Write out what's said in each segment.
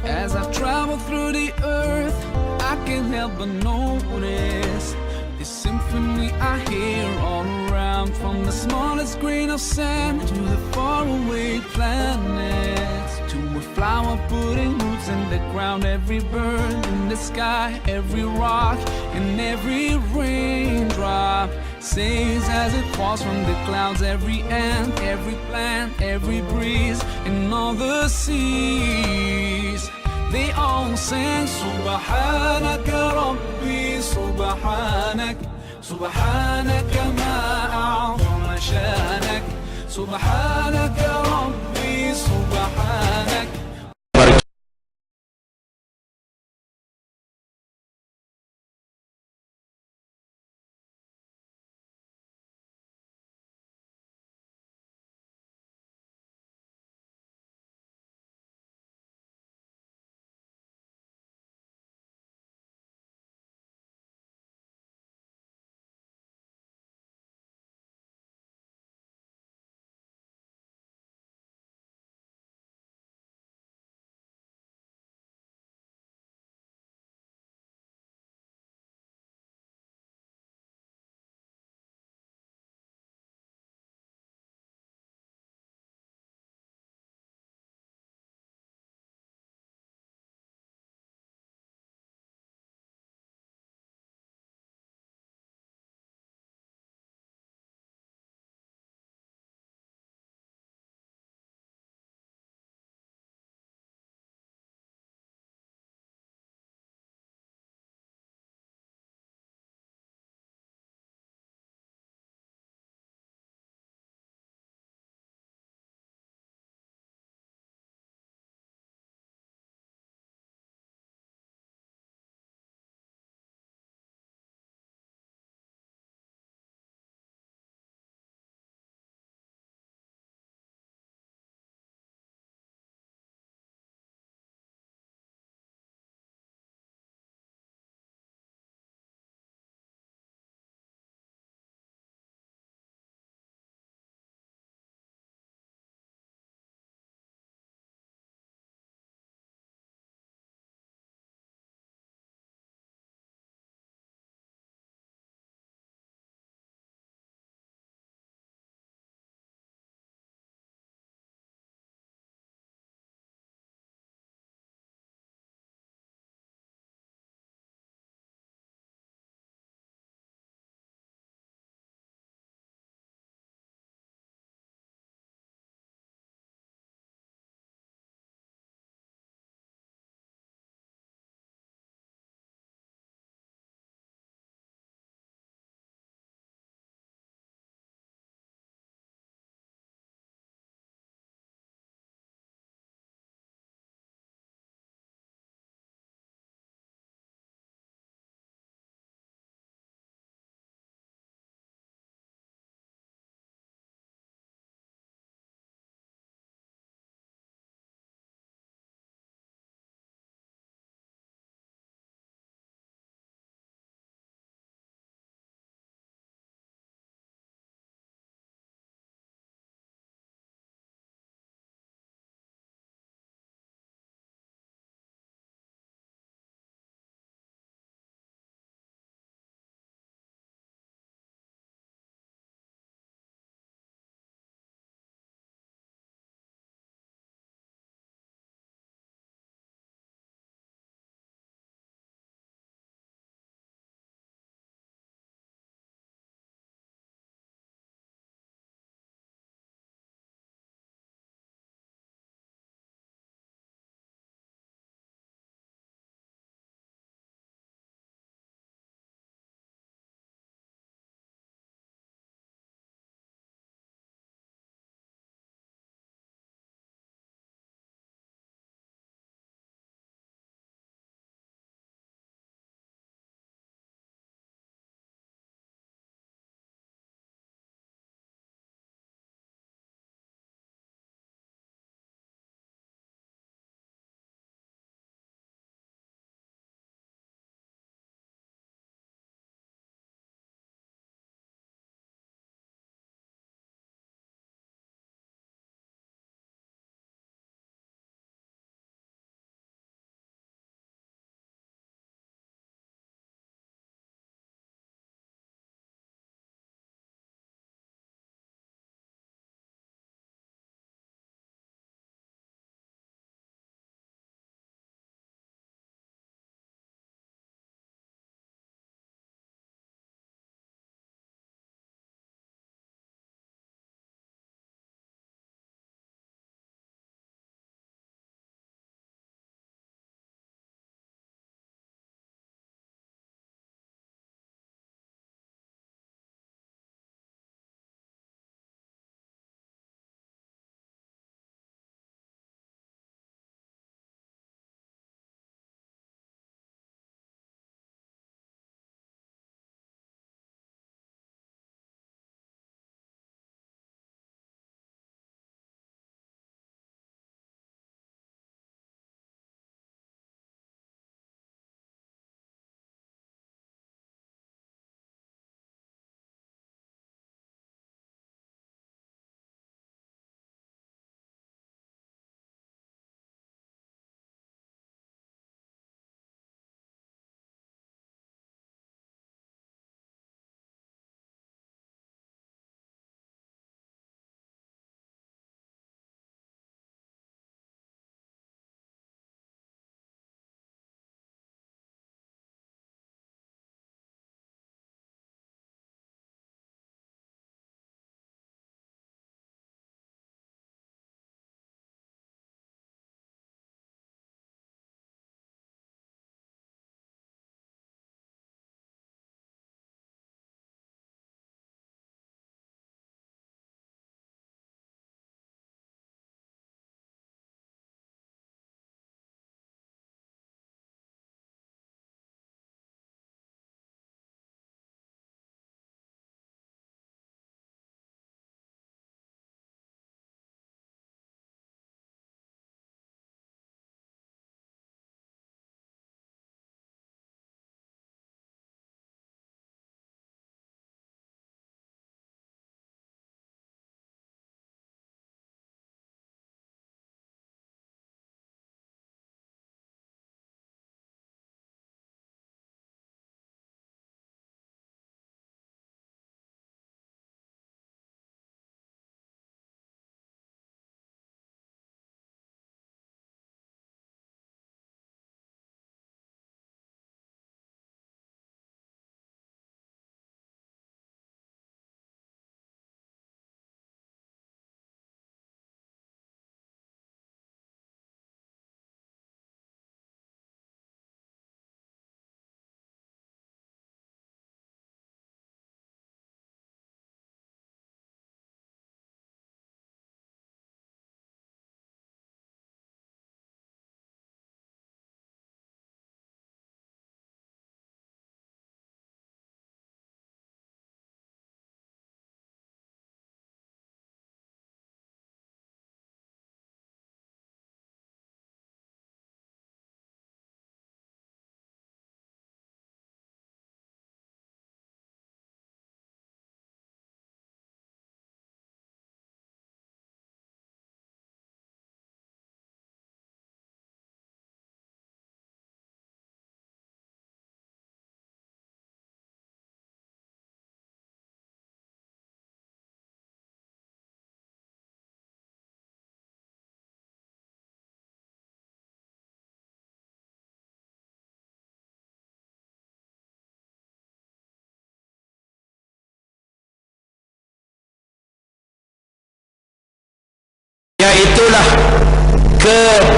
As I travel through the earth, I can't help but notice this symphony I hear all around, from the smallest grain of sand to the faraway planets, to a flower putting roots in the ground, every bird in the sky, every rock and every raindrop sings as it falls from the clouds, every ant, every plant, every breeze, and all the seas. They all sing سبحانك ربي سبحانك سبحانك ما أعظم شانك سبحانك ربي سبحانك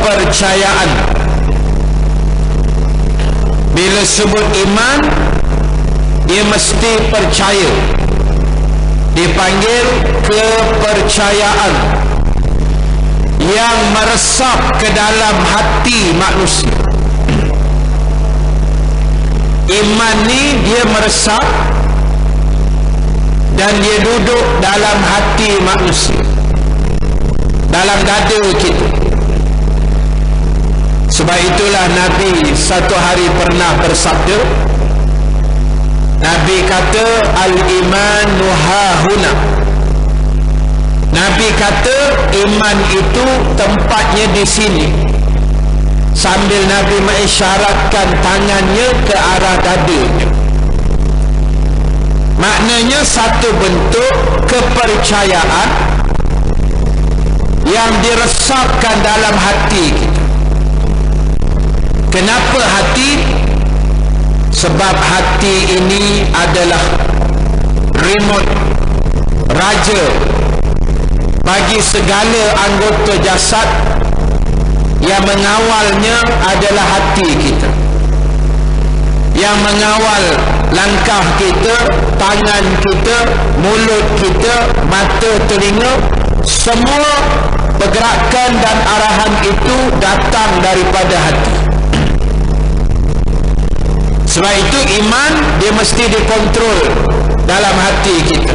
kepercayaan. Bila sebut iman, dia mesti percaya, dipanggil kepercayaan yang meresap ke dalam hati manusia. Iman ni dia meresap dan dia duduk dalam hati manusia, dalam dada kita. Sebab itulah Nabi satu hari pernah bersabda, Nabi kata al-imanu hahuna. Nabi kata iman itu tempatnya di sini, sambil Nabi mengisyaratkan tangannya ke arah dadanya. Maknanya satu bentuk kepercayaan yang diresapkan dalam hati kita. Kenapa hati? Sebab hati ini adalah remote, raja bagi segala anggota jasad. Yang mengawalnya adalah hati kita, yang mengawal langkah kita, tangan kita, mulut kita, mata, telinga. Semua pergerakan dan arahan itu datang daripada hati. Sebab itu iman dia mesti dikontrol dalam hati kita.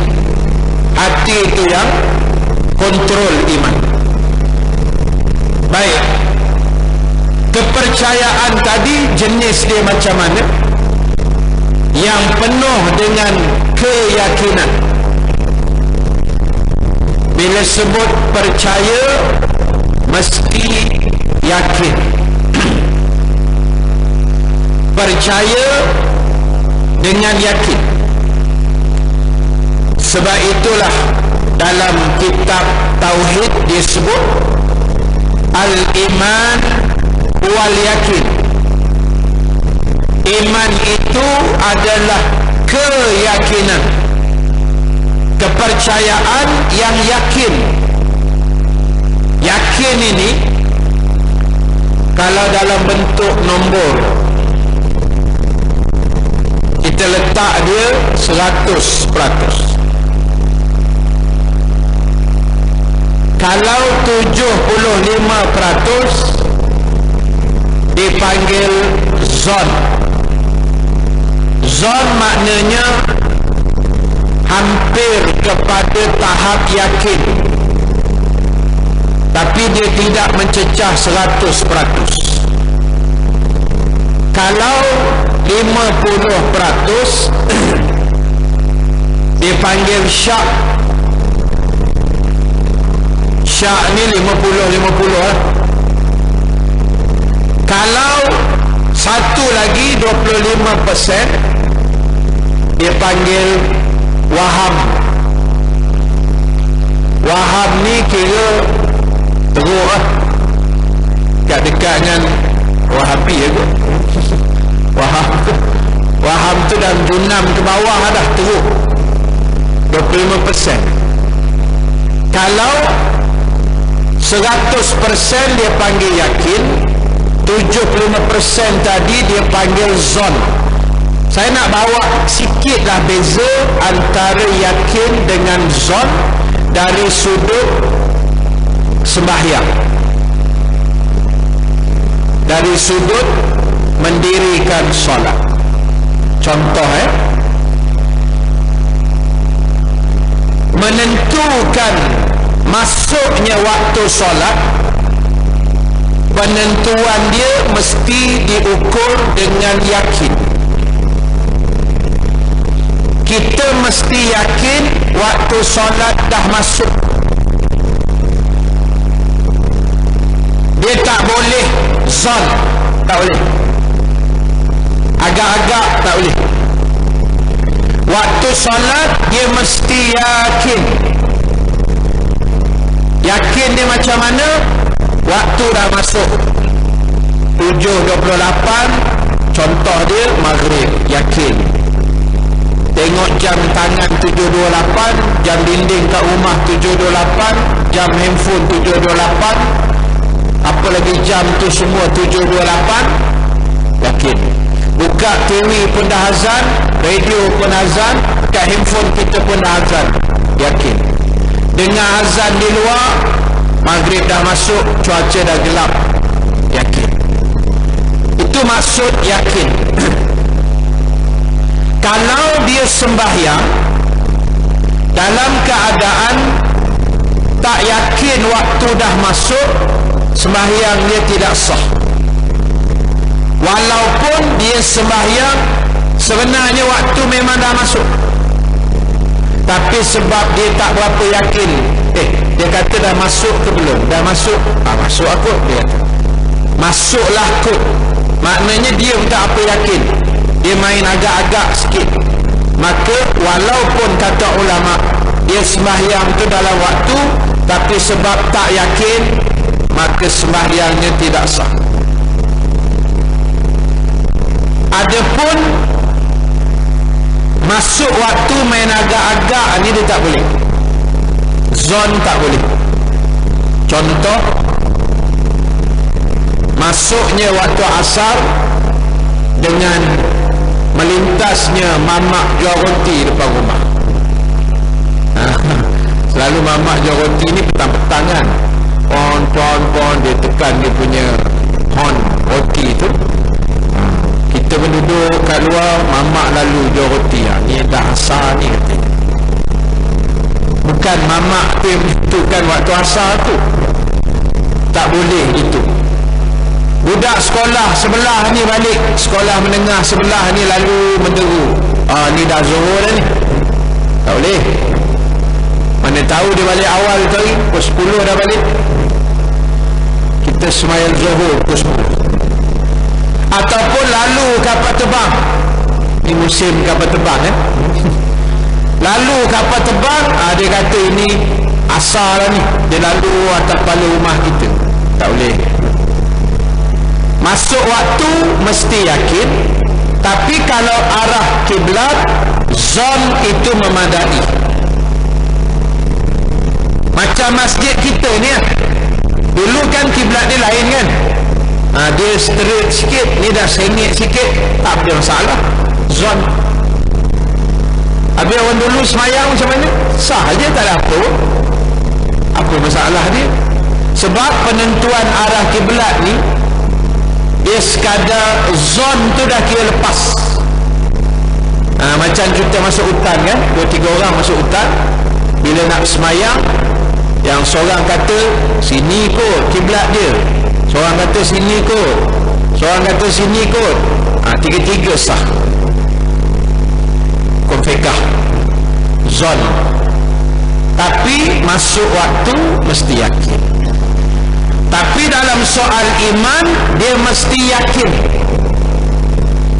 Hati itu yang kontrol iman. Baik, kepercayaan tadi jenis dia macam mana? Yang penuh dengan keyakinan. Bila sebut percaya, mesti yakin. Percaya dengan yakin. Sebab itulah dalam kitab Tauhid disebut al-iman wal yakin. Iman itu adalah keyakinan, kepercayaan yang yakin. Yakin ini kalau dalam bentuk nombor, kita letak dia 100%. Kalau 75% dipanggil zon. Zon maknanya hampir kepada tahap yakin, tapi dia tidak mencecah 100%. Kalau 50% dipanggil syak. Syak ni 50-50 . Kalau satu lagi 25% dia panggil waham. Waham ni kira teruk lah, dekat dengan Wahabi ya kot. Waham tu dalam junam ke bawah dah teruk, 25%. Kalau 100% dia panggil yakin, 75% tadi dia panggil zon. Saya nak bawa sikitlah beza antara yakin dengan zon dari sudut sembahyang, dari sudut mendirikan solat. Contoh menentukan masuknya waktu solat, penentuan dia mesti diukur dengan yakin. Kita mesti yakin waktu solat dah masuk. Dia tak boleh zon, tak boleh, agak-agak tak boleh. Waktu solat dia mesti yakin. Yakin dia macam mana? Waktu dah masuk 7.28, contoh dia maghrib, yakin. Tengok jam tangan 7.28, jam dinding kat rumah 7.28, jam handphone 7.28. apa lagi jam tu semua 7.28 yakin. Buka TV pun dah azan, radio pun azan, kat handphone kita pun dah azan, yakin. Dengar azan di luar, maghrib dah masuk, cuaca dah gelap, yakin. Itu maksud yakin. Kalau dia sembahyang dalam keadaan tak yakin waktu dah masuk, sembahyang dia tidak sah. Walaupun dia sembahyang sebenarnya waktu memang dah masuk, tapi sebab dia tak berapa yakin, dia kata dah masuk ke belum, dah masuk, masuk aku, dia kata masuklah kot, maknanya dia tak apa yakin, dia main agak-agak sikit. Maka walaupun kata ulama dia sembahyang tu dalam waktu, tapi sebab tak yakin, maka sembahyangnya tidak sah. Adapun masuk waktu main agak-agak ni dia tak boleh, zon tak boleh. Contoh, masuknya waktu asar dengan melintasnya mamak jual roti depan rumah. Selalu mamak jual roti ni petang-petang kan, pon dia tekan dia punya horn roti tu. Kita berduduk kat luar, mamak lalu jual roti, ni dah asar ni katanya. Bukan mamak tu yang menentukan waktu asar tu, tak boleh gitu. Budak sekolah sebelah ni balik, sekolah menengah sebelah ni lalu menderu, ni dah zuhur dah ni, tak boleh. Mana tahu dia balik awal tadi, pukul 10 dah balik, kita semayang zuhur pukul 10. Ataupun lalu kapal terbang, ni musim kapal terbang lalu kapal terbang, dia kata ini asar lah ni, dia lalu atas kepala rumah kita, tak boleh. Masuk waktu mesti yakin, tapi kalau arah kiblat, zon itu memadai. Macam masjid kita ni dulu kan kiblat dia lain kan, dia straight sikit, ni dah sengit sikit, tak ada masalah, zon. Habis orang dulu semayang macam mana? Sah je, tak ada apa masalah dia. Sebab penentuan arah kiblat ni, dia sekadar zon tu dah kira lepas. Macam kita masuk hutan kan, 2-3 orang masuk hutan, bila nak semayang, yang seorang kata sini kot kiblat dia, seorang kata sini kot, seorang kata sini kot, tiga-tiga sah. Konfekah zon. Tapi masuk waktu mesti yakin. Tapi dalam soal iman, dia mesti yakin,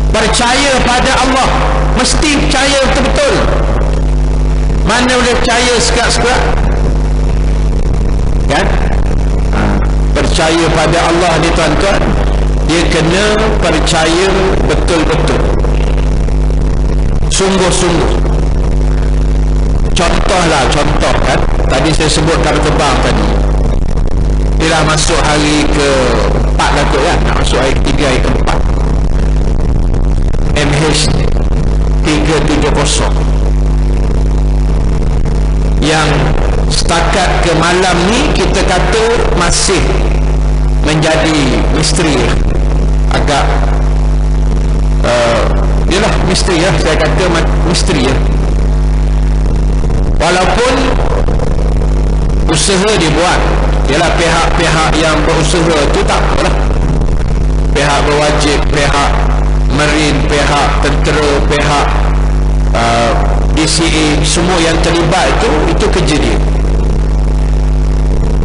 percaya pada Allah, mesti percaya betul-betul. Mana boleh percaya sekat-sekat kan? Percaya pada Allah ni tuan-tuan, dia kena percaya betul-betul, sungguh-sungguh. Contoh kan, tadi saya sebut kapal terbang tadi, dia dah masuk hari ke-4 lah kot kan, nak masuk hari ke-3, hari ke-4, MH370 yang setakat ke malam ni kita kata masih menjadi misteri, agak yalah misteri lah, saya kata misteri lah. Walaupun usaha dibuat, ialah pihak-pihak yang berusaha tu tak apalah, pihak berwajib, pihak Marine, pihak tentera, pihak DCA, semua yang terlibat itu kerja dia.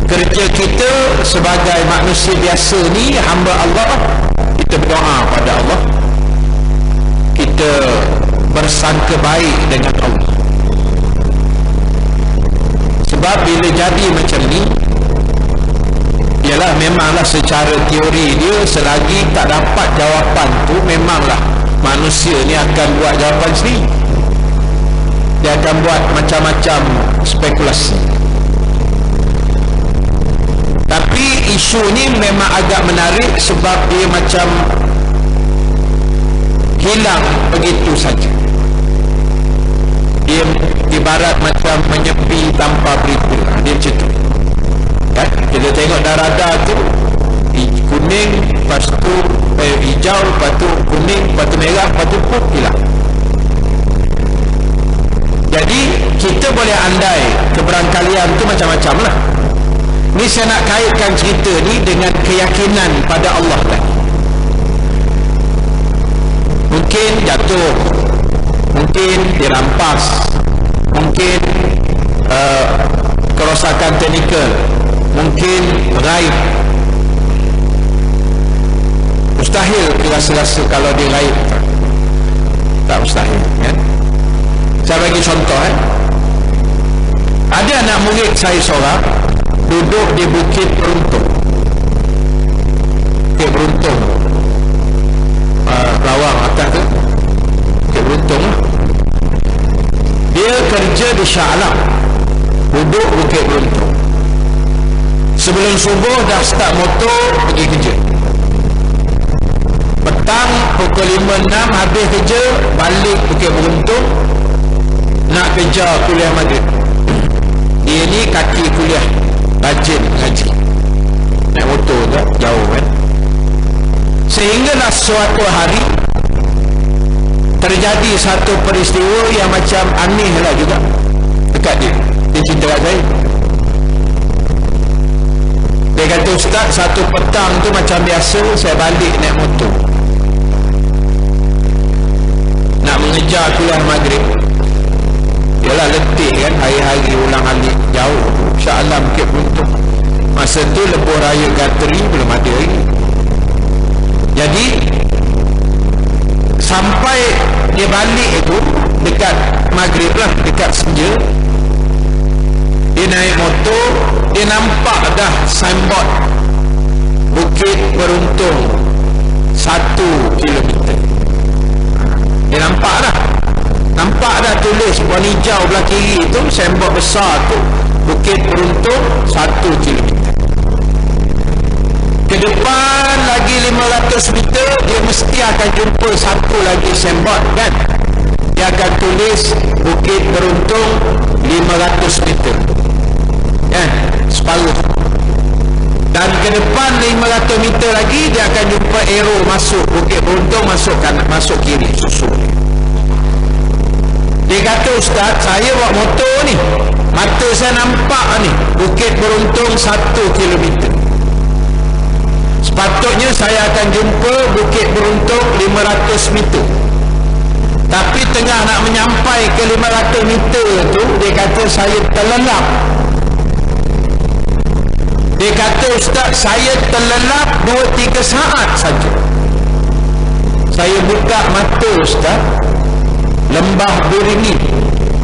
Kerja kita sebagai manusia biasa ni, hamba Allah, kita berdoa pada Allah, kita bersangka baik dengan Allah. Sebab bila jadi macam ni, ialah memanglah secara teori dia, selagi tak dapat jawapan tu, memanglah manusia ni akan buat jawapan sendiri. Dia akan buat macam-macam spekulasi. Tapi Tapi isu ni memang agak menarik sebab dia macam hilang begitu saja. Dia ibarat macam menyepi tanpa berita. Dia macam tu kan? Kita tengok dah radar tu kuning, lepas tu hijau, lepas tu kuning, lepas tu merah, lepas tu pun hilang. Jadi kita boleh andai keberangkalian tu macam-macam lah. Ni saya nak kaitkan cerita ni dengan keyakinan pada Allah tadi. Mungkin jatuh, mungkin dirampas, mungkin kerosakan teknikal, mungkin raib. Mustahil kita rasa kalau dia raib. Tak mustahil kan? Saya bagi contoh ada anak murid saya seorang duduk di Bukit Beruntung. Bukit Beruntung, Rawang atas tu, Bukit Beruntung. Dia kerja di Shah Alam, duduk Bukit Beruntung. Sebelum subuh dah start motor pergi kerja. Petang pukul 5-6 habis kerja, balik Bukit Beruntung nak kejar kuliah maghrib. Dia ni kaki kuliah, rajin ngaji, naik motor tu jauh kan. Sehinggalah suatu hari terjadi satu peristiwa yang macam aneh lah juga dekat dia. Dia cerita kat saya, dia kata, Ustaz, satu petang tu macam biasa saya balik naik motor nak mengejar kuliah maghrib. Yalah letih kan, hari-hari ulang alik jauh Shah Alam Bukit Beruntung. Masa tu lebuh raya Gateri belum ada lagi. Jadi sampai dia balik itu dekat maghrib lah, dekat senja, dia naik motor, dia nampak dah signboard Bukit Beruntung 1 kilometer. Dia nampak dah tulis warna hijau belah kiri tu, signboard besar tu, Bukit Beruntung 1 kilometer. Ke depan lagi 500 meter dia mesti akan jumpa satu lagi signboard kan, dia akan tulis Bukit Beruntung 500 meter kan, separuh. Dan ke depan 500 meter lagi dia akan jumpa arrow masuk Bukit Beruntung, masuk kanan, masuk kiri, susul. Dia kata, Ustaz, saya bawa motor ni, mata saya nampak ni Bukit Beruntung 1 kilometer. Sepatutnya saya akan jumpa Bukit Beruntung 500 meter. Tapi tengah nak menyampai ke 500 meter tu, dia kata saya terlelap. Dia kata, Ustaz, saya terlelap 2-3 saat saja. Saya buka mata, Ustaz, lembah beringin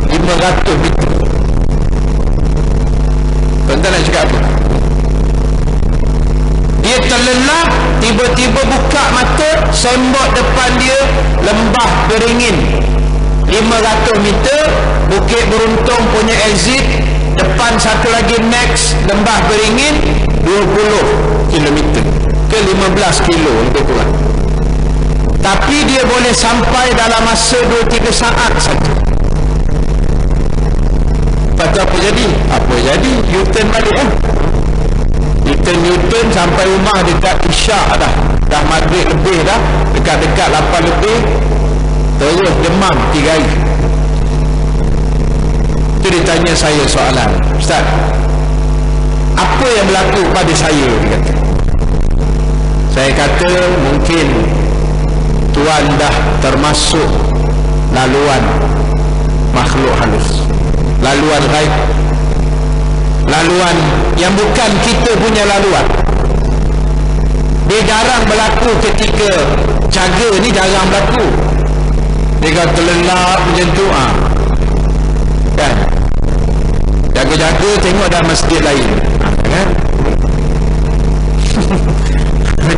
500 meter. Tuan-tuan nak cakap apa? Dia terlelap, tiba-tiba buka mata, signboard depan dia lembah beringin 500 meter, Bukit Beruntung punya exit, depan satu lagi next lembah beringin 20 km ke 15 kilo lebih kurang. Tapi dia boleh sampai dalam masa 2-3 saat saja. Lepas tu apa jadi? U-turn balik U-turn sampai rumah dekat Isyak dah maghrib lebih dah, dekat-dekat 8 lebih, terus demam 3 hari. Tu dia tanya saya soalan, Ustaz, apa yang berlaku pada saya? Dia kata. Saya kata, mungkin Tuan dah termasuk laluan makhluk halus, laluan gaib, laluan yang bukan kita punya laluan. Dia jarang berlaku ketika jaga ni, jarang berlaku. Dia kata lelap macam tu kan, jaga-jaga tengok dah masjid lain kan.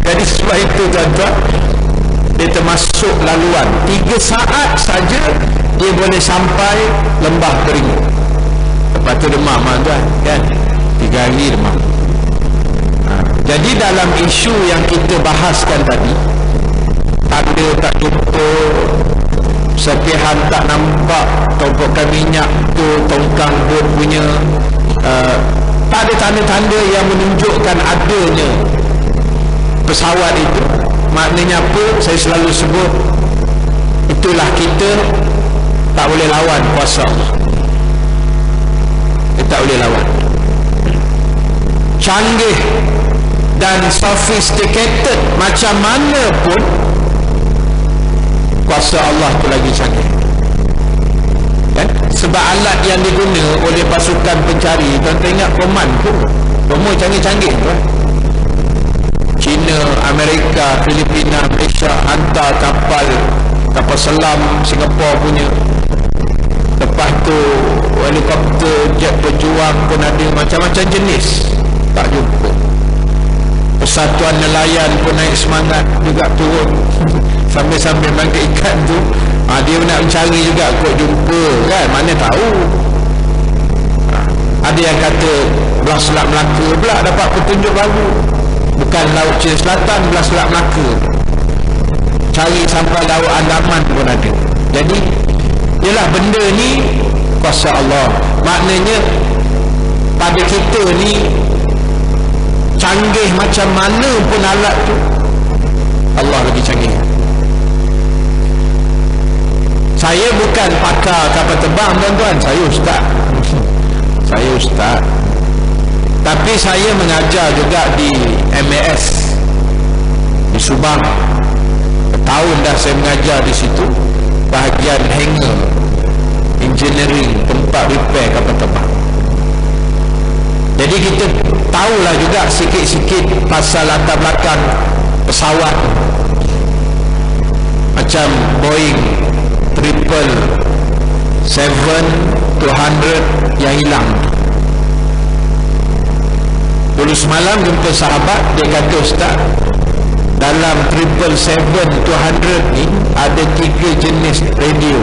Jadi sebab itu tuan-tuan, dia termasuk laluan. 3 saat saja dia boleh sampai lembah beringin. Lepas tu demam tuan kan, 3 hari demam. Jadi dalam isu yang kita bahaskan tadi, tanda tak jumpa, serpihan tak nampak, tumpukan minyak tu, tongkang bot punya, tak ada tanda-tanda yang menunjukkan adanya pesawat itu. Maknanya apa? Saya selalu sebut, itulah kita tak boleh lawan kuasa Allah. Kita tak boleh lawan. Canggih dan sophisticated macam mana pun, kuasa Allah tu lagi canggih. Kan? Sebab alat yang diguna oleh pasukan pencari, tuan-tuan ingat Oman pun semua canggih-canggih tu. China, Amerika, Filipina, Malaysia hantar kapal selam Singapura punya. Lepas tu helikopter jet berjuang pun ada, macam-macam jenis tak jumpa. Persatuan nelayan pun naik semangat juga turun sambil-sambil bangkit ikan tu, dia nak mencari juga kot jumpa kan, mana tahu. Ada yang kata belah Selat Melaka pula dapat petunjuk baru, bukan Laut Cina Selatan, belah Selat Melaka, cari sampai Laut Andaman pun ada. Jadi ialah benda ni kuasa Allah. Maknanya pada kita ni, canggih macam mana pun alat tu, Allah lagi canggih. Saya bukan pakar kapal terbang tuan-tuan, saya ustaz. Saya ustaz, tapi saya mengajar juga di MAS di Subang. Tahun dah saya mengajar di situ, bahagian hangar engineering, tempat repair kapal terbang. Jadi kita tahulah juga sikit-sikit pasal latar belakang pesawat, macam Boeing 777-200 yang hilang. Dulu semalam jumpa sahabat, dia kata, ustaz, dalam 777-200 ni ada 3 jenis radio,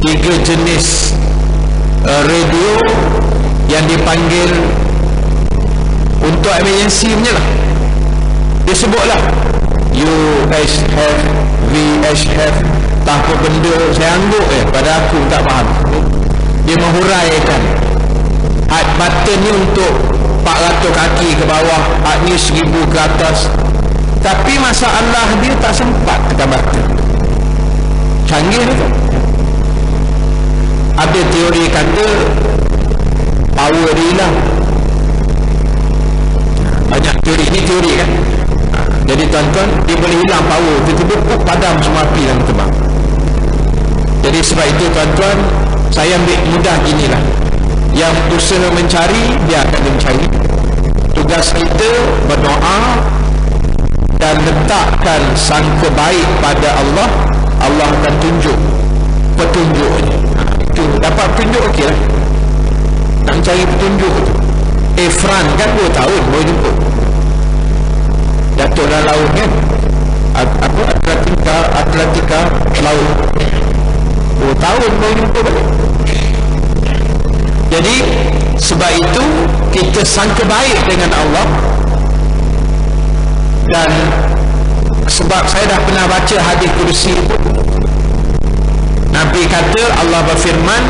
3 jenis radio yang dipanggil untuk emergency punya lah. Dia sebutlah UHF, VHF, tak apa benda, saya angguk pada aku tak faham. Dia menghuraikan had button ni untuk 400 kaki ke bawah, had ni 1000 ke atas, tapi masalah dia tak sempat tekan button. Canggih tu. Ada teori kata power dia hilang. Banyak teori, ni teori kan. Jadi tuan-tuan, dia boleh hilang power, tiba-tiba padam semua api dalam terbang. Jadi sebab itu tuan-tuan, saya ambil mudah ginilah, yang usaha mencari, dia akan mencari. Tugas kita berdoa dan letakkan sangka baik pada Allah, Allah akan tunjuk petunjuknya. Itu dapat petunjuk, okey lah. Nak cari petunjuk tu, Efran kan 2 tahun baru jumpa, jatuh dalam laut kan, apa Atlantika laut, 2 tahun baru jumpa balik. Jadi sebab itu kita sangka baik dengan Allah. Dan sebab saya dah pernah baca hadis kursi itu, Nabi kata, Allah berfirman,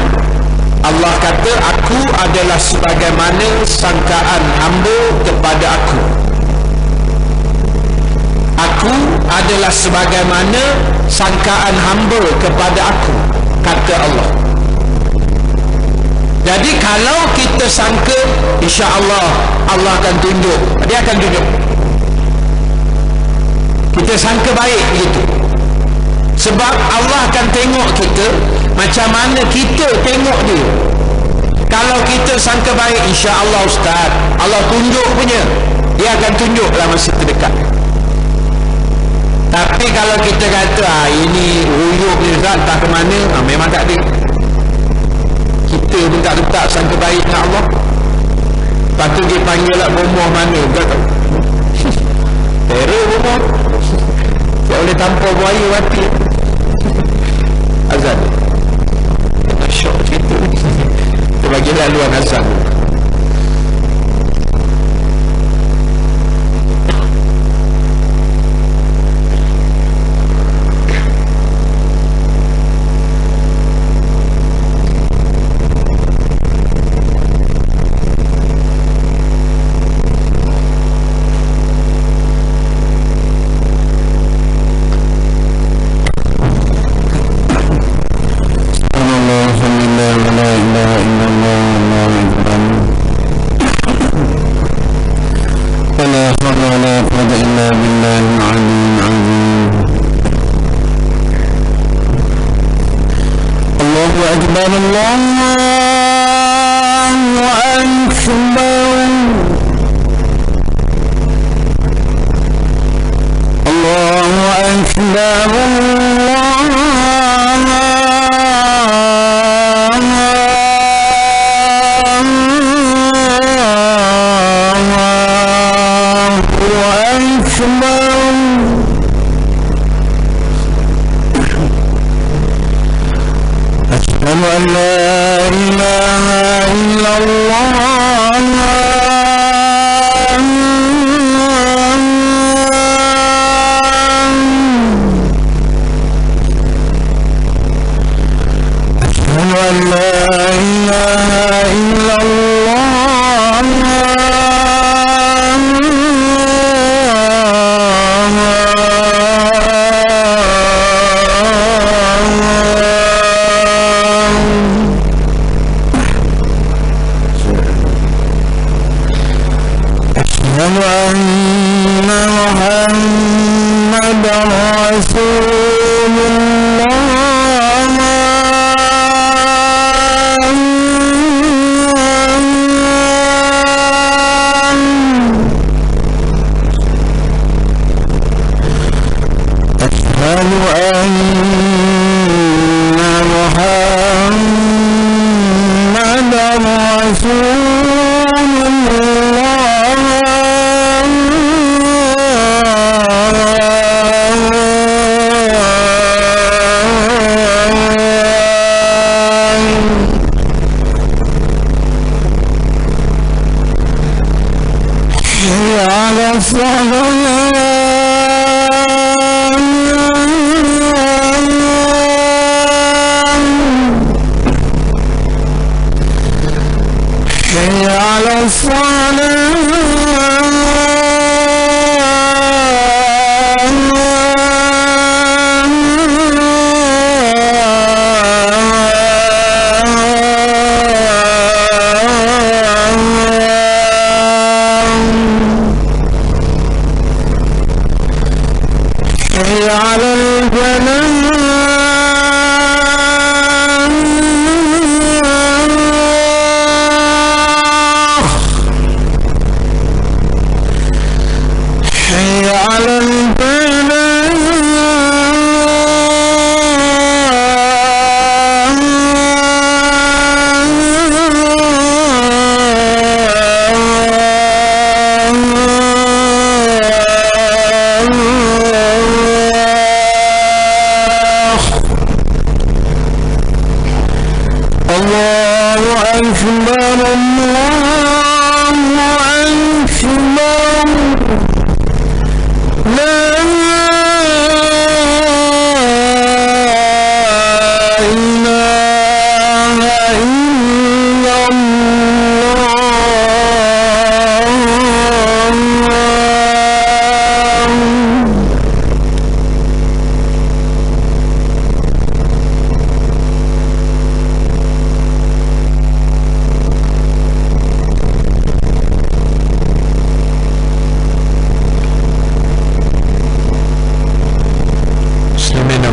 Allah kata, aku adalah sebagaimana sangkaan hamba kepada aku. Aku adalah sebagaimana sangkaan hamba kepada aku, kata Allah. Jadi kalau kita sangka, insya-Allah Allah akan tunjuk, dia akan tunjuk. Kita sangka baik begitu. Sebab Allah akan tengok kita macam mana kita tengok dia. Kalau kita sangka baik, insya-Allah ustaz, Allah tunjuk punya, dia akan tunjuk dalam masa terdekat. Tapi kalau kita kata ini huyuk ni ustaz, tak ke mana, memang tak ada. Kita pun tak letak sangka baik dengan Allah. Lepas tu dia panggil lah bomoh mana, tak tahu. Teror bomoh. Tak boleh tampar buaya mati. Azan. Kena syok cerita ni. Kita bagi laluan azan.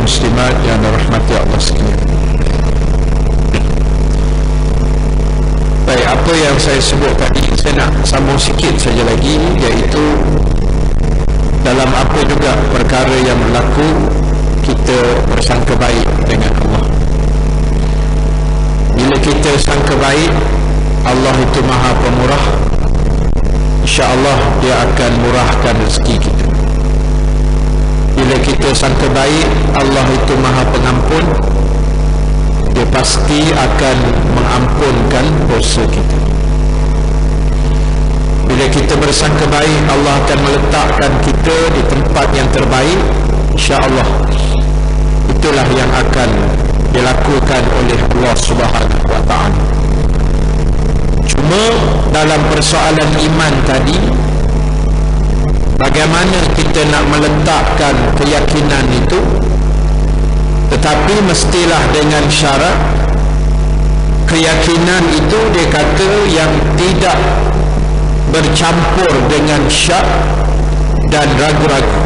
muslimat yang dirahmati Allah sekalian. Baik, apa yang saya sebut tadi, saya nak sambung sikit saja lagi, iaitu dalam apa juga perkara yang berlaku, kita bersangka baik dengan Allah. Bila kita sangka baik, Allah itu maha pemurah, insya-Allah dia akan murahkan rezeki kita. Bila kita sangka baik, Allah itu maha pengampun, dia pasti akan mengampunkan dosa kita. Bila kita bersangka baik, Allah akan meletakkan kita di tempat yang terbaik, insya-Allah. Itulah yang akan dilakukan oleh Allah Subhanahu wa ta'ala. Cuma dalam persoalan iman tadi, bagaimana kita nak meletakkan keyakinan itu, tetapi mestilah dengan syarat keyakinan itu dia kata yang tidak bercampur dengan syak dan ragu-ragu.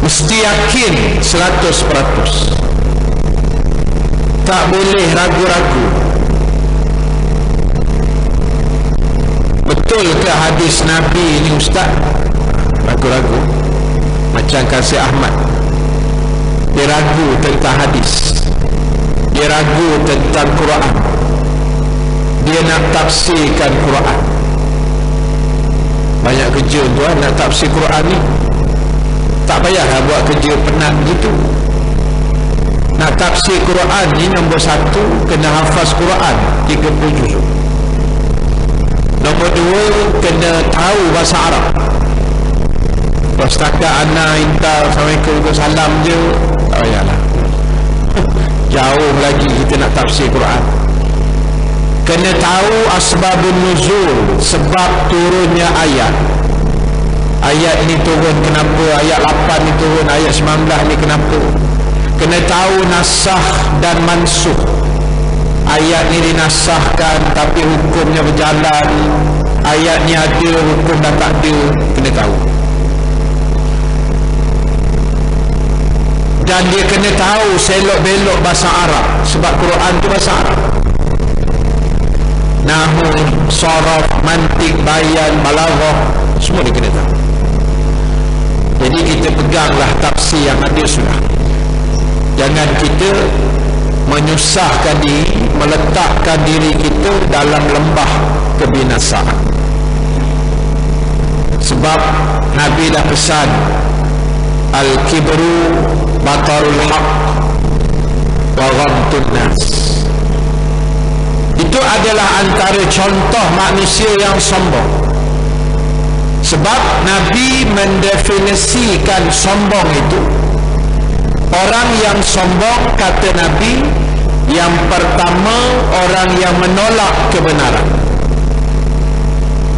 Mesti yakin 100%, tak boleh ragu-ragu. Betul ke hadis Nabi ini, Ustaz? Ragu-ragu. Macam Kasih Ahmad, dia ragu tentang hadis, dia ragu tentang Quran, dia nak tafsirkan Quran. Banyak kerja tuan nak tafsir Quran ni. Tak payahlah buat kerja penat gitu. Nak tafsir Quran ni nombor satu, kena hafaz Quran 30 juzuk. Nombor dua, kena tahu bahasa Arab. Kalau setakat anak intar Assalamualaikum salam je, tak payahlah. Jauh lagi kita nak tafsir Quran. Kena tahu asbabun nuzul, sebab turunnya ayat. Ayat ni turun kenapa, ayat 8 ni turun, ayat 19 ni kenapa. Kena tahu nasakh dan mansukh. Ayat ni dinasahkan tapi hukumnya berjalan, ayat ni ada, hukum dah tak ada. Kena tahu. Dan dia kena tahu selok-belok bahasa Arab, sebab Quran tu bahasa Arab. Nahwu, saraf, mantik, bayan, balaghah, semua dia kena tahu. Jadi kita peganglah tafsir yang ada sudah. Jangan kita menyusahkan diri, meletakkan diri kita dalam lembah kebinasaan. Sebab Nabi dah pesan, al-kibru batarul haq wa ghamtun nas. Itu adalah antara contoh manusia yang sombong. Sebab Nabi mendefinisikan sombong itu, orang yang sombong, kata Nabi, yang pertama orang yang menolak kebenaran,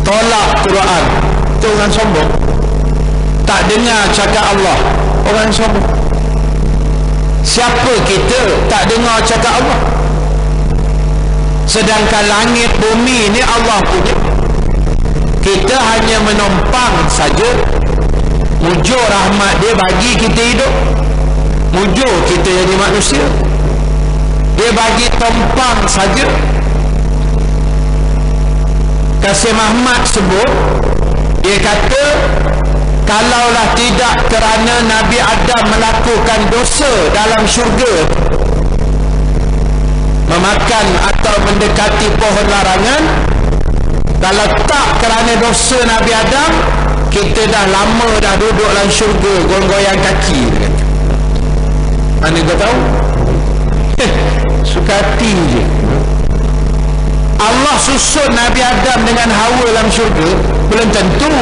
tolak Quran, itu orang sombong. Tak dengar cakap Allah, orang sombong. Siapa kita tak dengar cakap Allah? Sedangkan langit bumi ni Allah punya. Kita hanya menumpang saja. Mujur rahmat dia bagi kita hidup, mujur kita jadi manusia. Dia bagi tumpang saja. Kasih Muhammad sebut, dia kata, kalaulah tidak kerana Nabi Adam melakukan dosa dalam syurga, memakan atau mendekati pohon larangan, kalau tak kerana dosa Nabi Adam, kita dah lama dah duduk dalam syurga goyang-goyang kaki. Mana kau tahu? Suka hati je. Allah susun Nabi Adam dengan Hawa dalam syurga, belum tentu.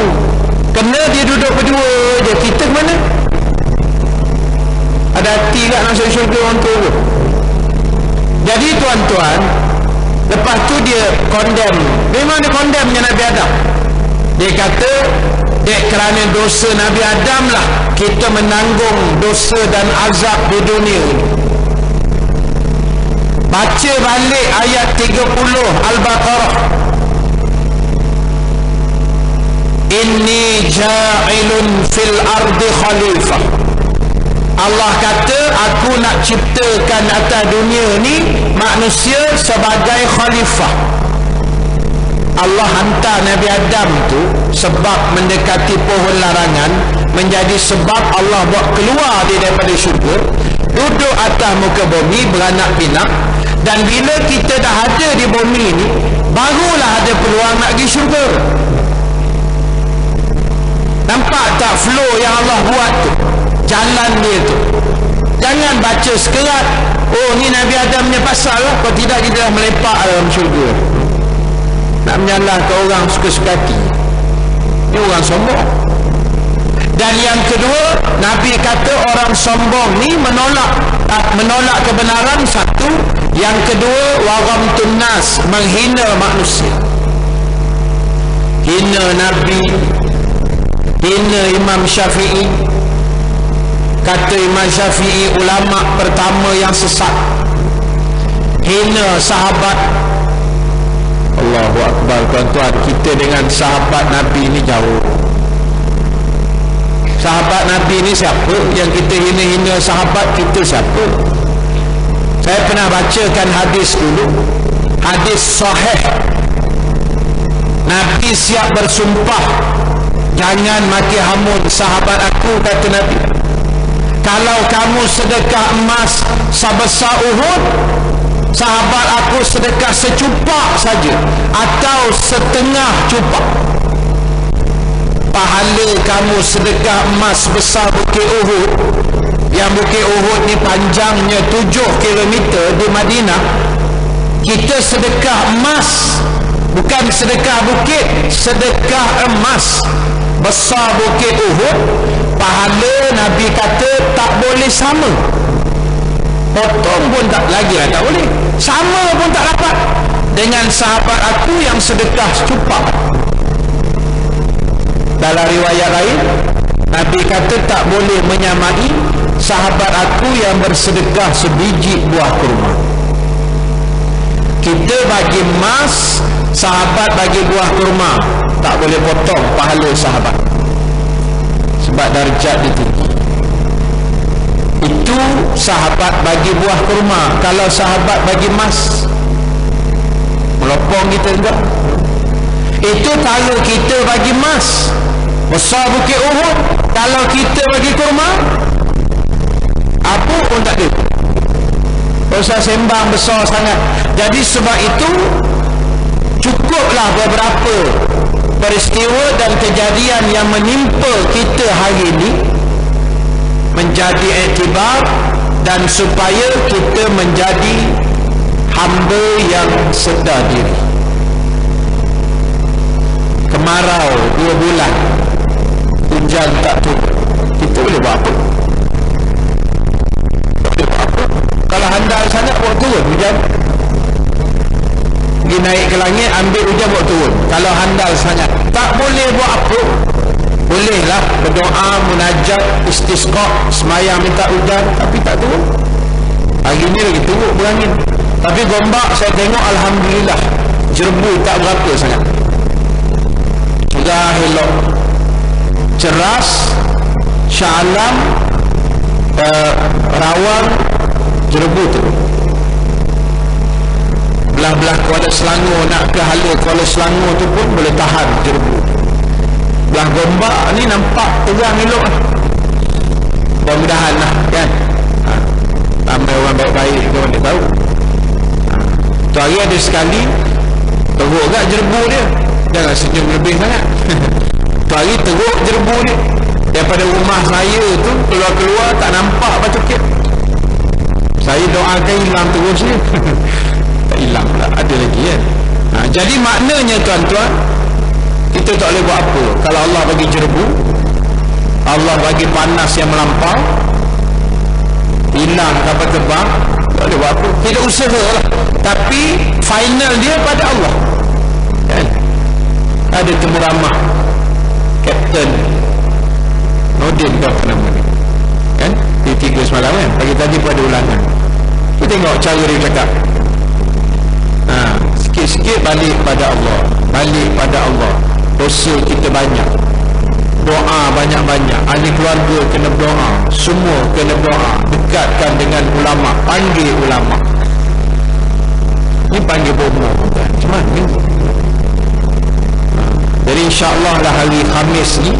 Kena dia duduk berdua je. Kita ke mana? Ada hati tak masuk syurga orang tu? Jadi tuan-tuan, lepas tu dia condemn. Memang dia condemnnya Nabi Adam. Dia kata, dek kerana dosa Nabi Adam lah kita menanggung dosa dan azab di dunia ini. Baca balik ayat 30 Al-Baqarah. Inni ja'ilun fil ardi khalifah. Allah kata, aku nak ciptakan atas dunia ni manusia sebagai khalifah. Allah hantar Nabi Adam tu sebab mendekati pohon larangan, menjadi sebab Allah buat keluar dia daripada syurga, duduk atas muka bumi beranak pinak. Dan bila kita dah ada di bumi ni, barulah ada peluang nak pergi syurga. Nampak tak flow yang Allah buat tu, jalan dia tu? Jangan baca sekerat, oh ni Nabi Adam punya pasal lah. Kalau tidak, kita dah melepak dalam syurga. Nak menyalahkan orang suka-suka hati, ni orang sombong. Dan yang kedua, Nabi kata orang sombong ni menolak kebenaran, satu. Yang kedua, waghamtun nas, menghina manusia. Hina Nabi, hina Imam Syafi'i. Kata Imam Syafi'i, ulama pertama yang sesat. Hina sahabat. Allahu Akbar. Tuan-tuan, kita dengan sahabat Nabi ni jauh. Sahabat Nabi ni siapa? Yang kita hina-hina sahabat kita siapa? Saya pernah bacakan hadis dulu, hadis sahih. Nabi siap bersumpah, jangan maki hamun sahabat aku, kata Nabi. Kalau kamu sedekah emas sebesar Uhud, sahabat aku sedekah secupak saja atau setengah cupak, pahala kamu sedekah emas besar Bukit Uhud, yang Bukit Uhud ni panjangnya 7 km di Madinah. Kita sedekah emas, bukan sedekah bukit, sedekah emas besar Bukit Uhud, pahala Nabi kata tak boleh sama. Potong pun tak lagi lah, tak boleh. Sama pun tak dapat dengan sahabat aku yang sedekah secupak. Dalam riwayat lain, Nabi kata tak boleh menyamai sahabat aku yang bersedekah sebiji buah kurma. Kita bagi emas, sahabat bagi buah kurma, tak boleh potong pahala sahabat, sebab darjat dia tinggi. Itu sahabat bagi buah kurma. Kalau sahabat bagi emas, melopong kita enggak. Itu kalau kita bagi emas besar Bukit Uhud, kalau kita bagi kurma apa pun tak ada. Usah sembang besar sangat. Jadi sebab itu cukuplah beberapa peristiwa dan kejadian yang menimpa kita hari ini menjadi iktibar, dan supaya kita menjadi hamba yang sedar diri. Kemarau 2 bulan, hujan tak turun, kita boleh buat apa? Boleh buat apa? Kalau handal sangat buat turun hujan, pergi naik ke langit ambil hujan buat turun. Kalau handal sangat tak boleh buat apa. Bolehlah berdoa, munajat, istisqa, semayang minta hujan, tapi tak turun. Hari ni lagi turun berangin. Tapi Gombak saya tengok alhamdulillah jerbu tak berapa sangat, sudah elok, ceras. Shah Alam, Rawang, jerbu turun. Belah-belah Kuala Selangor nak ke hala Kuala Selangor tu pun boleh tahan jerbu. Belah Gombak ni nampak terang elok lah. Mudah-mudahan lah kan. Ramai orang baik-baik korang dia tahu. Tu hari ada sekali teruk kat jerbu dia, jangan senyum lebih sangat. Tu hari teruk jerbu dia, daripada rumah saya tu keluar-keluar tak nampak batu kek. Saya doakan hilang terus ni. Tak hilang pula, ada lagi kan. Jadi maknanya tuan-tuan, kita tak boleh buat apa. Kalau Allah bagi jerbu, Allah bagi panas yang melampau, hilang kapal terbang, tak boleh buat apa. Kita usaha lah, tapi final dia pada Allah kan? Ada temu ramah Kapten Nordin ke apa nama ni kan, di 3 semalam kan, pagi tadi pun ada ulangan. Kita tengok cara dia cakap. Sikit-sikit balik pada Allah, balik pada Allah. Dosa kita banyak, doa banyak-banyak, ahli keluarga kena berdoa, semua kena berdoa, dekatkan dengan ulama, panggil ulama. Ni panggil bomo macam mana ni? Jadi insyaAllah lah hari Khamis ni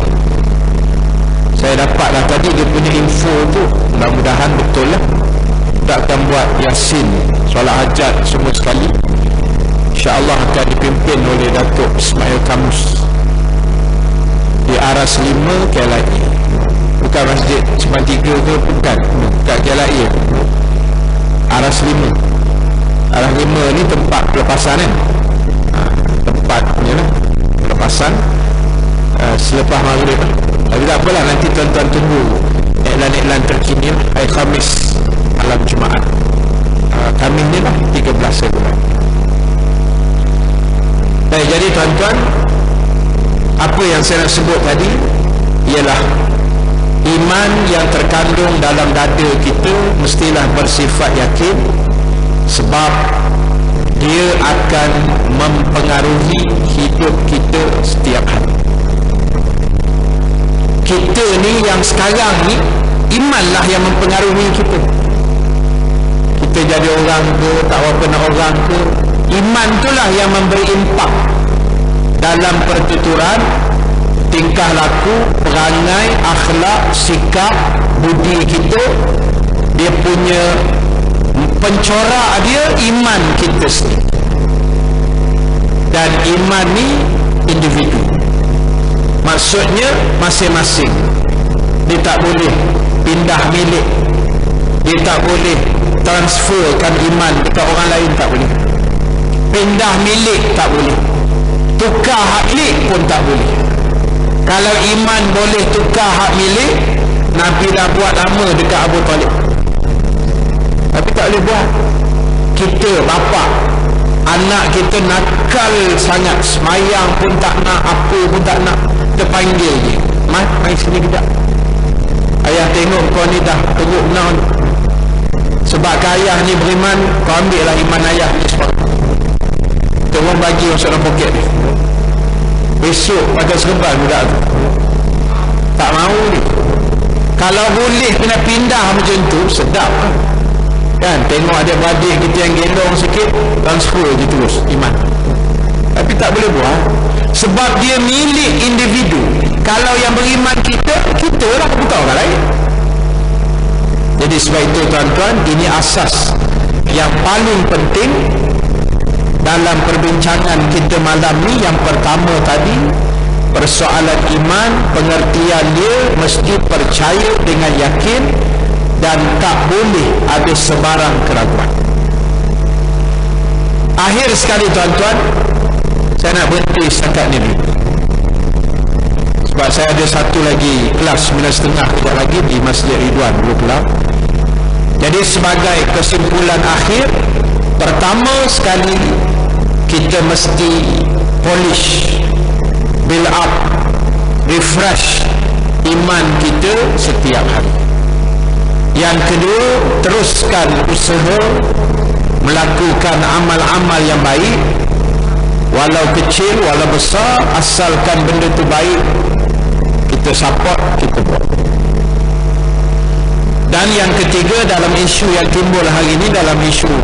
saya dapatlah tadi dia punya info tu, mudah-mudahan betul lah. Kita akan buat Yasin, solat hajat semua sekali, insyaAllah akan dipimpin oleh Datuk Ismail Kamus di Aras 5 KLIA. Bukan Masjid Simpang 3 ke, bukan, kat KLIA, Aras 5. Aras 5 ni tempat pelepasan kan, tempat ni lah pelepasan selepas maghrib lah. Tapi tak apalah, nanti tuan-tuan tunggu iklan-iklan terkini lah. Hari Khamis malam Jumaat, Khamis ni lah 13 Februari. Baik, jadi tuan-tuan, apa yang saya nak sebut tadi ialah iman yang terkandung dalam dada kita mestilah bersifat yakin, sebab dia akan mempengaruhi hidup kita setiap hari. Kita ni yang sekarang ni, imanlah yang mempengaruhi kita. Kita jadi orang ke, tak apa nak orang ke, iman itulah yang memberi impak dalam pertuturan, tingkah laku, perangai, akhlak, sikap, budi kita, dia punya pencorak dia iman kita sendiri. Dan iman ni individu, maksudnya masing-masing. Dia tak boleh pindah milik, dia tak boleh transferkan iman dekat orang lain, tak boleh. Pindah milik tak boleh, tukar hak milik pun tak boleh. Kalau iman boleh tukar hak milik, Nabi dah buat lama dekat Abu Talib, tapi tak boleh buat. Kita bapa, anak kita nakal sangat, semayang pun tak nak, apa pun tak nak, kita panggil dia, mai sini kejap, ayah tengok kau ni dah teruk benar ni. Sebab ayah ni beriman, kau ambil lah iman ayah ni sebab tolong bagi masuk dalam poket ni. Besok pakai serban budak tu tak mau ni. Kalau boleh kena pindah macam tu, sedap kan? Tengok adik-beradik kita yang gendong sikit, transfer je terus iman. Tapi tak boleh buat, sebab dia milik individu. Kalau yang beriman kita, kita lah, bukan orang lain. Jadi sebab itu tuan-tuan, ini asas yang paling penting dalam perbincangan kita malam ni. Yang pertama tadi, persoalan iman, pengertian dia mesti percaya dengan yakin dan tak boleh ada sebarang keraguan. Akhir sekali tuan-tuan, saya nak berhenti setakat ni dulu, sebab saya ada satu lagi kelas 9.30 kejap lagi di Masjid Ridwan Bulu Kelang. Jadi sebagai kesimpulan akhir, pertama sekali kita mesti polish, build up, refresh iman kita setiap hari. Yang kedua, teruskan usaha melakukan amal-amal yang baik, walau kecil walau besar, asalkan benda tu baik, kita support, kita buat. Dan yang ketiga, dalam isu yang timbul hari ini, dalam isu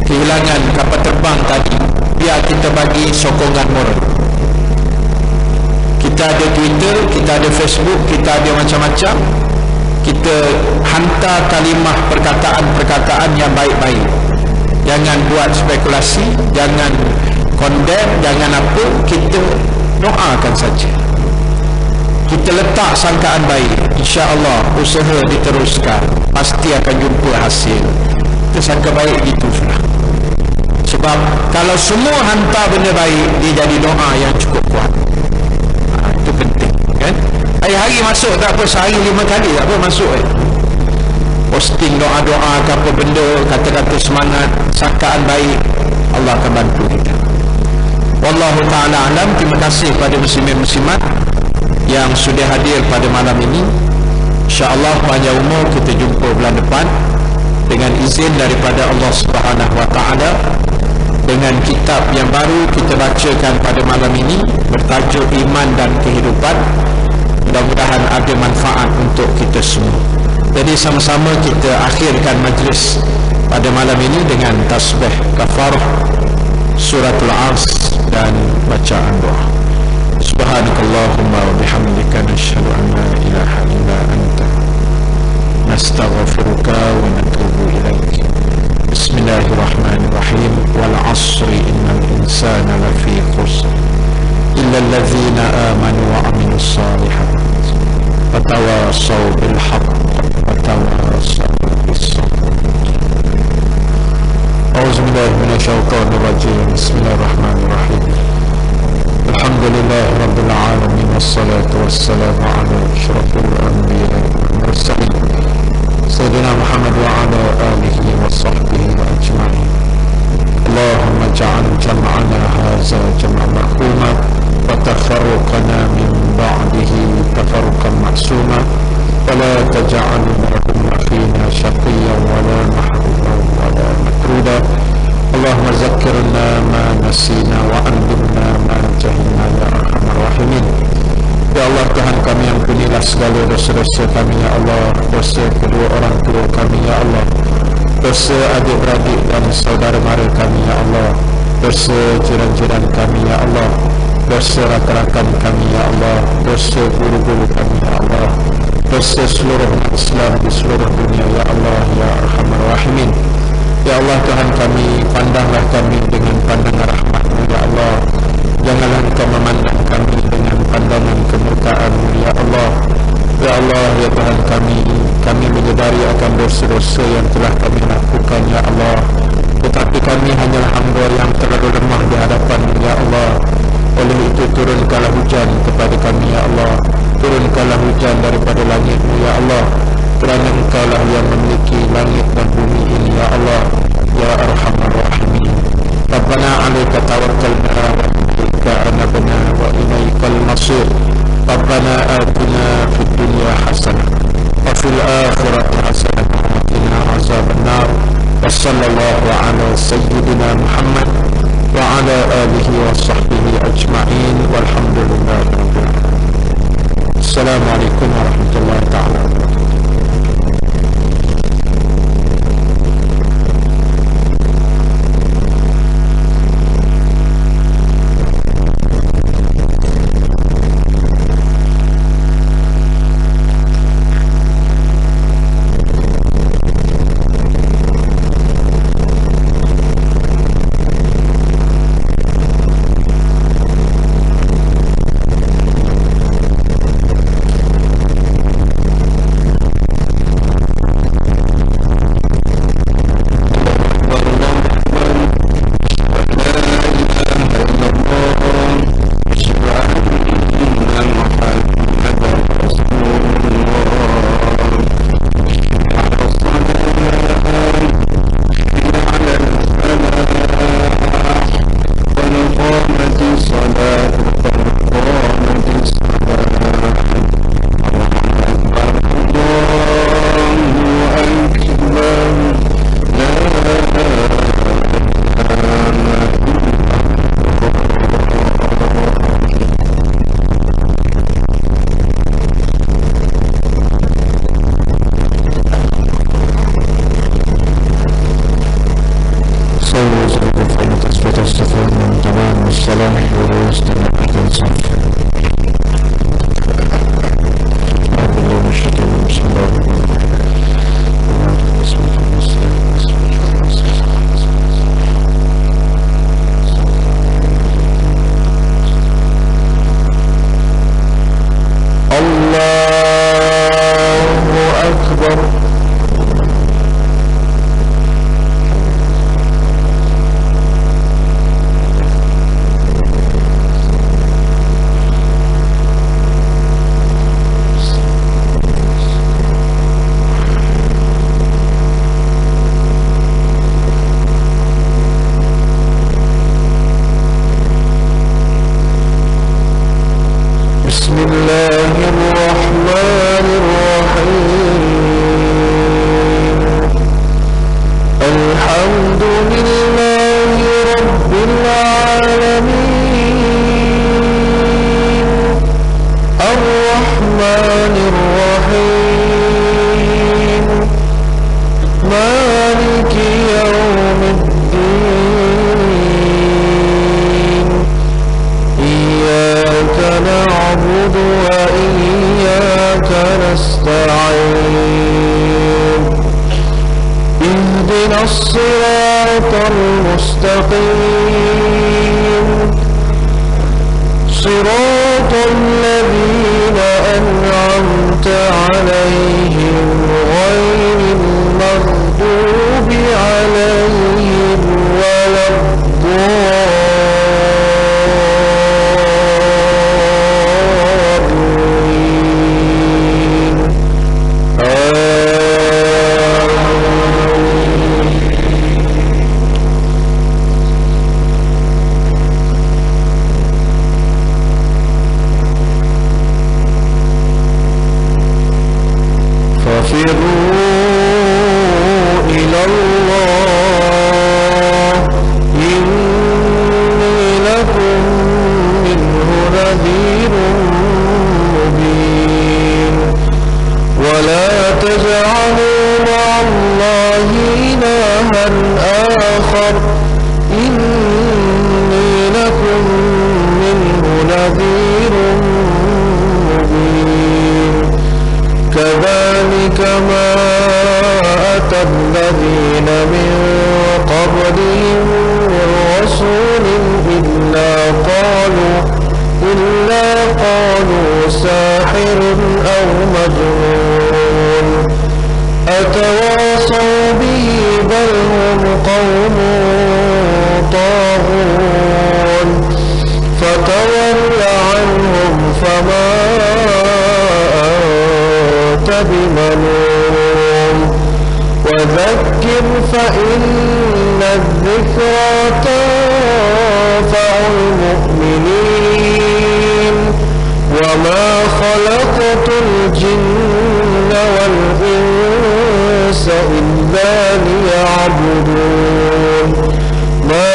kehilangan kapal terbang tadi, biar kita bagi sokongan moral. Kita ada Twitter, kita ada Facebook, kita ada macam-macam. Kita hantar kalimah perkataan-perkataan yang baik-baik. Jangan buat spekulasi, jangan condemn, jangan apa. Kita doakan saja, kita letak sangkaan baik, insya-Allah usaha diteruskan, pasti akan jumpa hasil. Kita sangka baik gitu sudah. Sebab kalau semua hantar benda baik, dia jadi doa yang cukup kuat. Itu penting kan. Hari-hari masuk tak apa, sehari 5 kali tak apa masuk posting doa-doa ke apa benda, kata-kata semangat, sangkaan baik, Allah akan bantu kita. Wallahu ta'ala alam. Terima kasih pada muslimin-muslimat yang sudah hadir pada malam ini. InsyaAllah panjang umur, kita jumpa bulan depan dengan izin daripada Allah Subhanahu wa ta'ala, dengan kitab yang baru kita bacakan pada malam ini bertajuk Iman dan Kehidupan. Mudah-mudahan ada manfaat untuk kita semua. Jadi sama-sama kita akhirkan majlis pada malam ini dengan tasbih kafarah, suratul As dan bacaan doa. Subhanakallahumma wa bihamdika, nashhadu an la ilaha illa anta, nastaghfiruka wa natubu ilaik. Bismillahirrahmanirrahim. Wal 'ashri innal insana lafi khusr illa alladhina amanu wa 'amilus shalihat wa tawassaw bil haqq wa tawassaw bis sabr. A'udzu billahi minasyaitonir rajim. Bismillahirrahmanirrahim. Alhamdulillah Rabbil Alamin, wassalatu wassalamu ala asyrafil anbiya wal mursalin Sayyidina Muhammad wa ala alihi wa sahbihi wa ajma'in. Allahumma ja'al jam'ana hadza jam'an marhuma wa tafarruqana min ba'dihi tafarruqan ma'suma wa la taj'al minhum fina shaqiyyan wa la mahruman wa la makruda. Allahumma zakkirna ma nasina wa 'allimna ma jahilna ya arhamar rahimin. Ya Allah, Tuhan kami, ampunilah segala dosa-dosa kami ya Allah, dosa kedua orang tua kami ya Allah, dosa adik-beradik dan saudara mara kami ya Allah, dosa jiran-jiran kami ya Allah, dosa rakan-rakan kami ya Allah, dosa guru-guru kami ya Allah, dosa seluruh Islam di seluruh dunia ya Allah ya Arhamar Rahimin. Ya Allah Tuhan kami, pandanglah kami dengan pandangan rahmat-Mu ya Allah. Janganlah Engkau memandang kami dengan pandangan kemurkaan-Mu ya Allah. Ya Allah ya Tuhan kami menyadari akan dosa-dosa yang telah kami lakukan ya Allah. Tetapi kami hanyalah hamba yang terlalu lemah di hadapan-Mu ya Allah. Oleh itu turunkanlah hujan kepada kami ya Allah. Turunkanlah hujan daripada langit-Mu ya Allah, kerana Engkaulah yang memiliki langit dan bumi ini ya Allah ya Arhamar Rahimin. Rabbana 'alaika tawakkalna wa ilaika anabna wa ilaikal masir. Rabbana atina fid dunya hasanah wa fil akhirati hasanah wa qina azabannar. Wa sallallahu ala sayyidina Muhammad wa ala alihi wa sahbihi ajma'in walhamdulillahi rabbil alamin. Assalamualaikum warahmatullahi taala wabarakatuh. ما أتى الذين من قبلهم من رسول إلا قالوا ساحر أو مجنون أتواصوا به بل هم قوم طاغون فتول عنهم فما أنت بملوم وذكر فإن الذكرى تنفع المؤمنين وما خلقت الجن والإنس إلا ليعبدون ما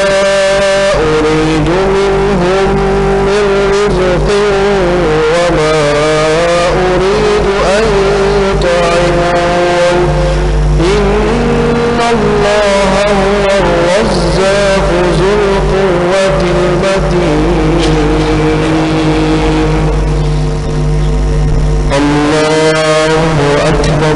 أريد منهم من رزق وما أريد أن يطعمون إن الله هو الرزاق ذو القوة المتين الله أكبر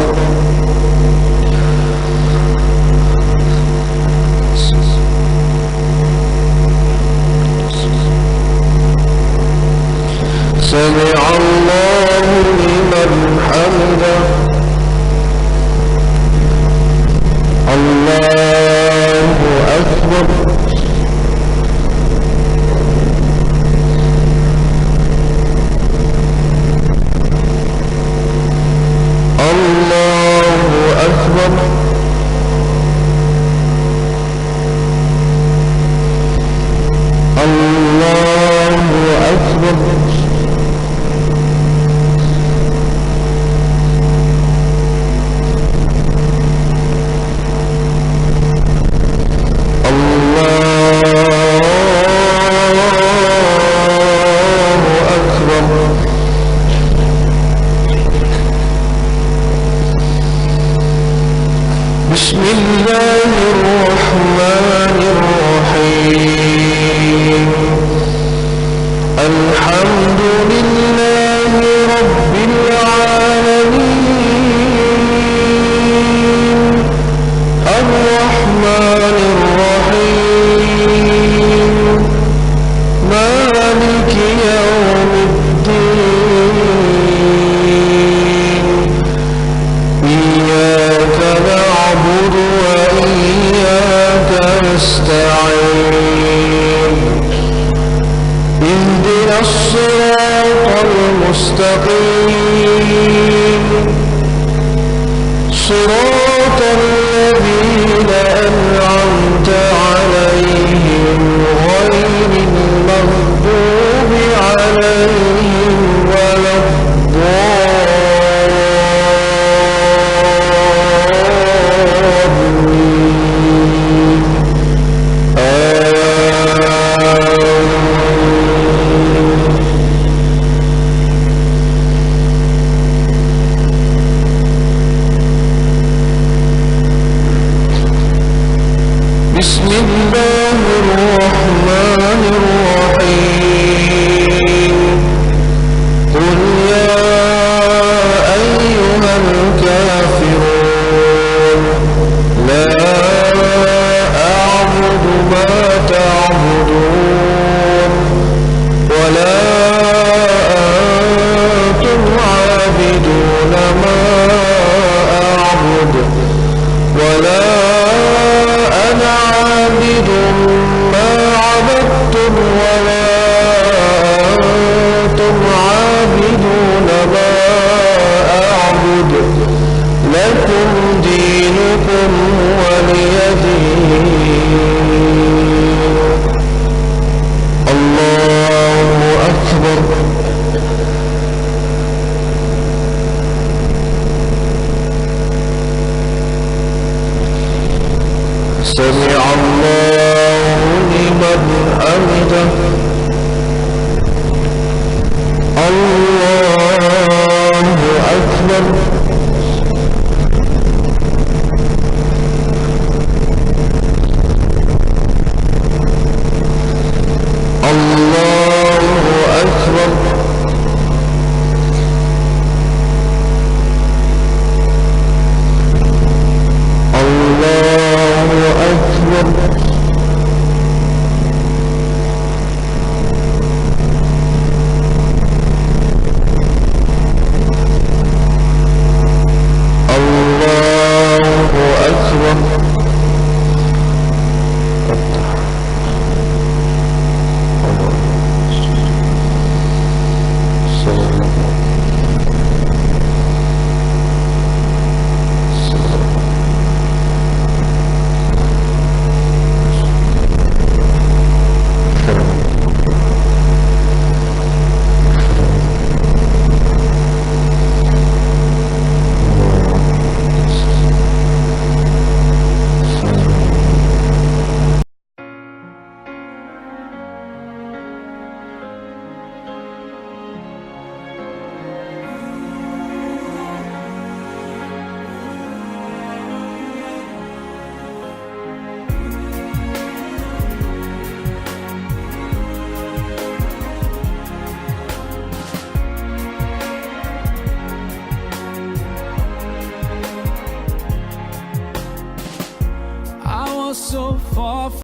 سمع الله لمن حمده الله أكبر الله أكبر الله أكبر بسم الله الرحمن الرحيم الحمد لله رب العالمين الرحمن الرحيم مالك يوم الدين إياك نعبد وإياك نستعين اهدنا الصراط المستقيم صراط الذين أنعمت عليهم غير المغضوب عليهم ولا بسم الله الرحمن الرحيم قل يا أيها الكافرون لا أعبد ما تعبدون ولا أنتم عابدون ما أعبد ولا أنا عابد ما عبدتم ولا أنتم عابدون ما أعبد لكم دينكم ولي دين